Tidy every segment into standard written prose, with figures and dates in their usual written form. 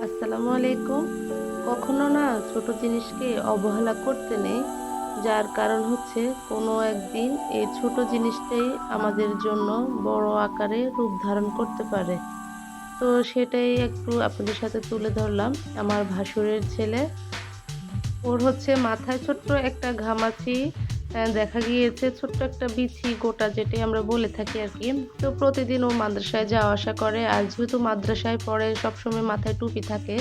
আসসালামু আলাইকুম। কখনো না ছোট জিনিসকে অবহেলা করতে নেই। যার কারণ হচ্ছে কোনো একদিন এই ছোট জিনিসটাই আমাদের জন্য বড় আকারে রূপ ধারণ করতে পারে। তো সেটাই একটু আপনাদের সাথে তুলে ধরলাম। আমার ভাসুরের ছেলে, ওর হচ্ছে মাথায় ছোট্ট একটা ঘামাচি দেখা গিয়েছে, ছোট্ট একটা বিছি গোটা যেটাই আমরা বলে থাকি আরকি। তো প্রতিদিন ও মাদ্রাসায় যাওয়া আসা করে। আর যেহেতু মাদ্রাসায় পড়ে সবসময় মাথায় টুপি থাকে।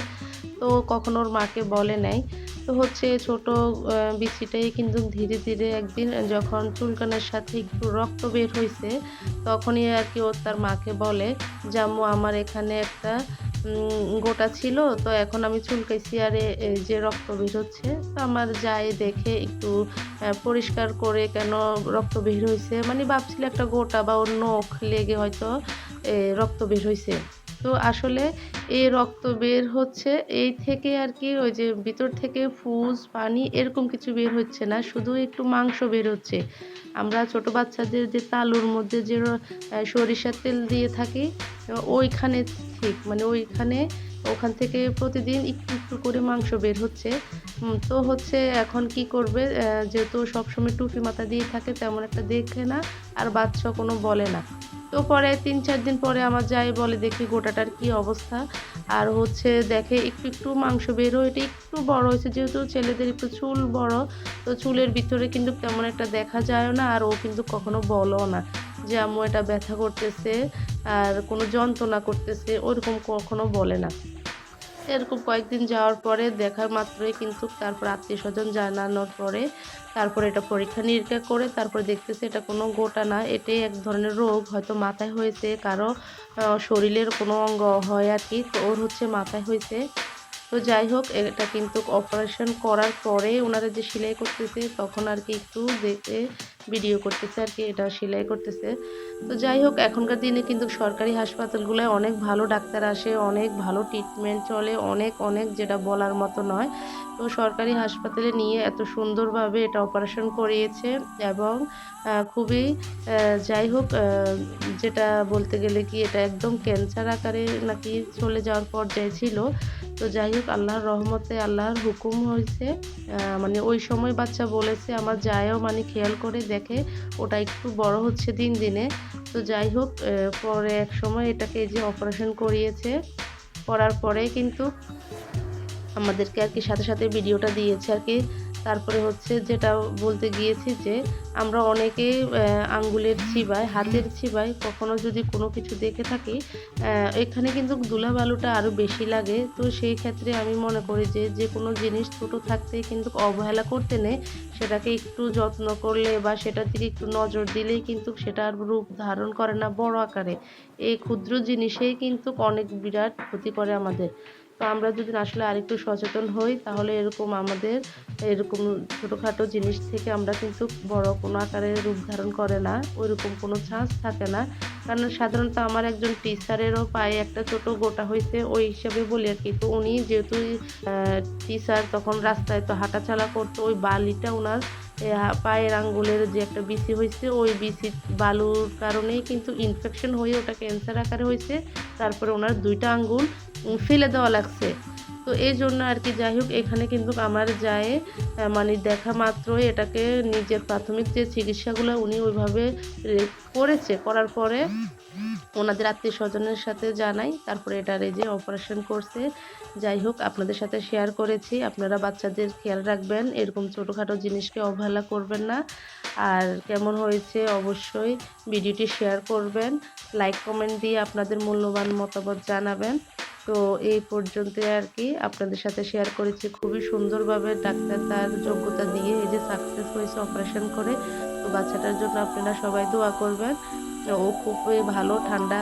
তো কখনো ওর মাকে বলে নাই। তো হচ্ছে ছোট বিচিটাই কিন্তু ধীরে, ধীরে একদিন যখন চুলকানির সাথে একটু রক্ত বের হইছে, তখনই আরকি ও তার মাকে বলে যে, "আম্মু আমার এখানে একটা গোটা ছিল। তো এখন আমি চুলকাইছি আর এই যে রক্ত বের হচ্ছে।" তো আমার জায়ে দেখে একটু পরিষ্কার করে কেন রক্ত বের হইছে, মানে ভাবছিল একটা গোটা বা ওর নখ লেগে হয়তো রক্ত বের হইছে। তো আসলে এই রক্ত বের হচ্ছে এই থেকে আরকি ওই যে ভিতর থেকে ফুজ, পানি এরকম কিছু বের হচ্ছে না। শুধু একটু মাংস বের হচ্ছে। আমরা ছোট বাচ্চাদের যে তালুর মধ্যে যে সরিষার তেল দিয়ে থাকি, ওইখানে ঠিক মানে ওইখানে ওখান থেকে প্রতিদিন একটু, একটু করে মাংস বের হচ্ছে। তো হচ্ছে এখন কি করবে? যেহেতু সবসময় টুপি মাথায় দিয়ে থাকে তেমন একটা দেখে না আর বাচ্চাও কোনো বলে না। তো পরে ৩-৪ দিন পরে আমার জামাই বলে, "দেখি গোটাটার কি অবস্থা?" আর হচ্ছে দেখে একটু, একটু মাংস বের হয়ে এটা একটু বড় হয়েছে, যেহেতু ছেলেদের একটু চুল বড়, তো চুলের ভিতরে কিন্তু তেমন একটা দেখা যায়ও না আর ও কিন্তু কখনো বলেও না যে, "আম্মু এটা ব্যথা করতেছে" আর কোনো যন্ত্রণা করতেছে, ওরকম কখনো বলে না। এরকম কয়েকদিন যাওয়ার পরে দেখা মাত্রই কিন্তু তারপর আত্মীয়স্বজন জানানোর পরে তারপরে এটা পরীক্ষা-নিরীক্ষা করে তারপরে দেখতেছে এটা কোনো গোটা না। এটাই এক ধরনের রোগ, হয়তো মাথায় হয়েছে, কারো শরীরের কোনো অঙ্গ হয় আরকি। তো ওর হচ্ছে মাথায় হইছে। তো যাই হোক এটা কিন্তু অপারেশন করার পরে উনারা যে সেলাই করতেছে তখন আরকি একটু দেখে ভিডিও করতেছে আরকি, এটা সেলাই করতেছে। তো যাই হোক এখনকার দিনে কিন্তু সরকারি হাসপাতালগুলায় অনেক ভালো ডাক্তার আসে, অনেক ভালো ট্রিটমেন্ট চলে, অনেক, অনেক যেটা বলার মতো নয়। তো সরকারি হাসপাতালে নিয়ে এত সুন্দরভাবে এটা অপারেশন করিয়েছে এবং খুবই যাই হোক যেটা বলতে গেলে কি এটা একদম ক্যান্সার আকারে নাকি চলে যাওয়ার পর্যায়ে ছিল। তো যাই হোক আল্লাহর রহমতে আল্লাহর হুকুম হইছে। মানে ওই সময় বাচ্চা বলেছে আমার জায়েও মানে খেয়াল করে দেখে ওটা একটু বড় হচ্ছে দিন দিনে। তো যাই হোক পরে একসময় এটাকে এই যে অপারেশন করিয়েছে। করার পরেই কিন্তু আমাদেরকে আরকি সাথে, সাথে ভিডিওটা দিয়েছে আরকি। তারপরে হচ্ছে যেটা বলতে গিয়েছি যে, আমরা অনেকেই আঙ্গুলের চিবায়, হাতের চিবায় কখনো যদি কোনো কিছু দেখে থাকি, এখানে কিন্তু ধুলাবালুটা আরো বেশি লাগে। তো সেই ক্ষেত্রে আমি মনে করি যে, যেকোনো জিনিস ছোট থাকতেই কিন্তু অবহেলা করতে নেই। সেটাকে একটু যত্ন করলে বা সেটার দিকে একটু নজর দিলেই কিন্তু সেটা আর রূপ ধারণ করে না বড় আকারে। এই ক্ষুদ্র জিনিসেই কিন্তু অনেক বিরাট ক্ষতি করে আমাদের। তো আমরা যদি আসলে আরেকটু সচেতন হই তাহলে এরকম আমাদের এরকম ছোটখাটো জিনিস থেকে আমরা কিন্তু বড় কোনো আকারে রূপ ধারণ করে না। ওইরকম কোনো চান্স থাকে না। কারণ সাধারণত আমার একজন টিচারেরও পায়ে একটা ছোট গোটা হইছে, ওই হিসাবে বলি আরকি। তো উনি যেহেতু আ টিচার তখন রাস্তায় তো হাঁটাচলা করতো, ওই বালিটা উনার পায়ের আঙ্গুলের যে একটা বিসি হইছে, ওই বিসি বালুর কারণেই কিন্তু ইনফেকশন হয়ে ওটা ক্যান্সার আকারে হইছে। তারপরে উনার ২ টা আঙ্গুল ফেলে দেওয়া লাগছে। তো এজন্য আরকি যাই হোক এখানে কিন্তু আমার জায়ে মানে দেখা মাত্রই এটাকে নিজের প্রাথমিক যে চিকিৎসাগুলা উনি ওইভাবে এ করেছে। করার পরে ওনাদের আত্মীয়স্বজনের সাথে জানাই। তারপরে এটার এই যে অপারেশন করছে। যাই হোক আপনাদের সাথে শেয়ার করেছি। আপনারা বাচ্চাদের খেয়াল রাখবেন। এরকম ছোটখাটো জিনিসকে অবহেলা করবেন না। আর কেমন হয়েছে অবশ্যই ভিডিওটি শেয়ার করবেন। লাইক, কমেন্ট দিয়ে আপনাদের মূল্যবান মতামত জানাবেন। তো এই পর্যন্তই আরকি আপনাদের সাথে শেয়ার করেছি। খুবই সুন্দরভাবে ডাক্তার তার যোগ্যতা দিয়ে এই যে সাকসেস হয়েছে অপারেশন করে। তো বাচ্চাটার জন্য আপনারা সবাই দোয়া করবেন। ও খুবই ভালো ঠান্ডা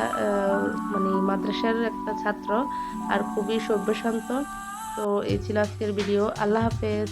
মানে মাদ্রাসার একটা ছাত্র আর খুবই সভ্যশান্ত। তো এই ছিল আজকের ভিডিও। আল্লাহ হাফেজ।